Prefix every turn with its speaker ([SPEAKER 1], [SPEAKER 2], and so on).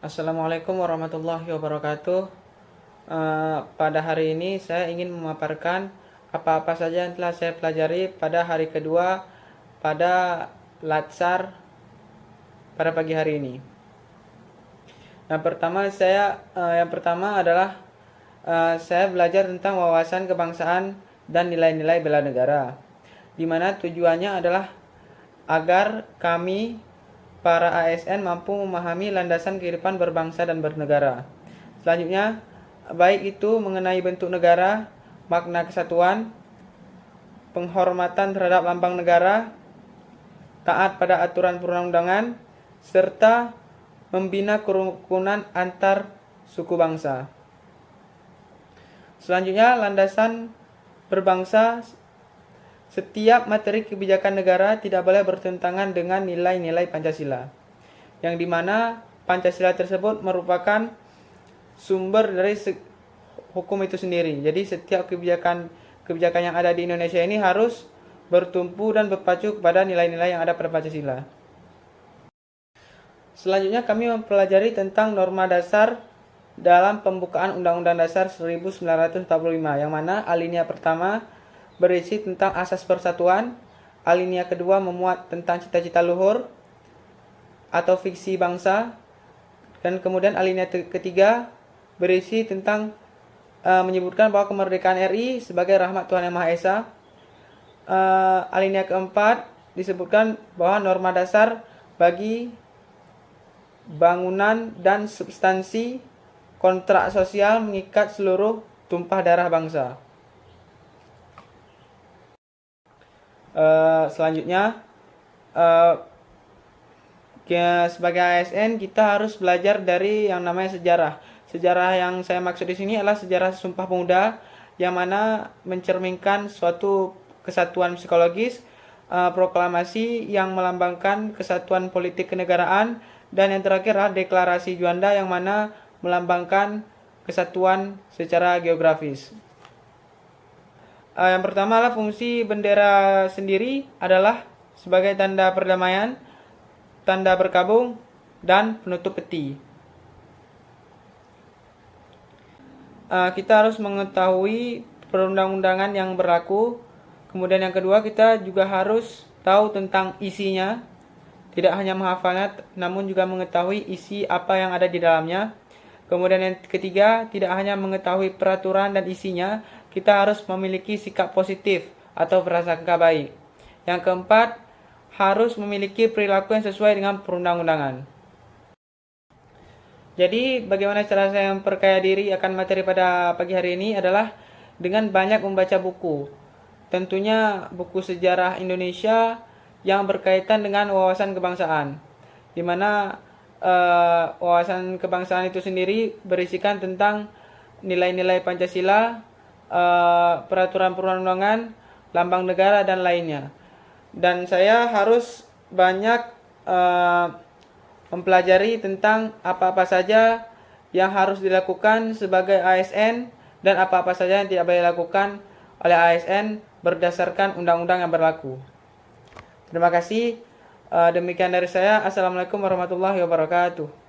[SPEAKER 1] Assalamualaikum warahmatullahi wabarakatuh. Pada hari ini saya ingin memaparkan apa-apa saja yang telah saya pelajari pada hari kedua pada Latsar pada pagi hari ini. Yang pertama adalah saya belajar tentang wawasan kebangsaan dan nilai-nilai bela negara, di mana tujuannya adalah agar kami para ASN mampu memahami landasan kehidupan berbangsa dan bernegara. Selanjutnya, baik itu mengenai bentuk negara, makna kesatuan, penghormatan terhadap lambang negara, taat pada aturan perundang-undangan, serta membina kerukunan antar suku bangsa. Selanjutnya, landasan berbangsa. Setiap materi kebijakan negara tidak boleh bertentangan dengan nilai-nilai Pancasila, yang dimana Pancasila tersebut merupakan sumber dari hukum itu sendiri. Jadi setiap kebijakan yang ada di Indonesia ini harus bertumpu dan berpacu kepada nilai-nilai yang ada pada Pancasila. Selanjutnya kami mempelajari tentang norma dasar dalam pembukaan Undang-Undang Dasar 1945, yang mana alinea pertama berisi tentang asas persatuan, alinea kedua memuat tentang cita-cita luhur atau visi bangsa, dan kemudian alinea ketiga berisi tentang menyebutkan bahwa kemerdekaan RI sebagai rahmat Tuhan Yang Maha Esa. Alinea keempat disebutkan bahwa norma dasar bagi bangunan dan substansi kontrak sosial mengikat seluruh tumpah darah bangsa. Selanjutnya, sebagai ASN kita harus belajar dari yang namanya sejarah. Sejarah yang saya maksud di sini adalah sejarah Sumpah Pemuda, yang mana mencerminkan suatu kesatuan psikologis, proklamasi yang melambangkan kesatuan politik kenegaraan, dan yang terakhir adalah deklarasi Juanda yang mana melambangkan kesatuan secara geografis. Yang pertama adalah fungsi bendera sendiri adalah sebagai tanda perdamaian, tanda berkabung, dan penutup peti. Kita harus mengetahui perundang-undangan yang berlaku. Kemudian yang kedua, kita juga harus tahu tentang isinya, tidak hanya menghafalnya, namun juga mengetahui isi apa yang ada di dalamnya. Kemudian yang ketiga, tidak hanya mengetahui peraturan dan isinya, kita harus memiliki sikap positif atau prasangka baik. Yang keempat, harus memiliki perilaku yang sesuai dengan perundang-undangan. Jadi, bagaimana cara saya memperkaya diri akan materi pada pagi hari ini adalah dengan banyak membaca buku. Tentunya buku sejarah Indonesia yang berkaitan dengan wawasan kebangsaan, di mana wawasan kebangsaan itu sendiri berisikan tentang nilai-nilai Pancasila, peraturan perundang-undangan, lambang negara, dan lainnya. Dan saya harus banyak mempelajari tentang apa-apa saja yang harus dilakukan sebagai ASN dan apa-apa saja yang tidak boleh dilakukan oleh ASN berdasarkan undang-undang yang berlaku. Terima kasih. Demikian dari saya. Assalamualaikum warahmatullahi wabarakatuh.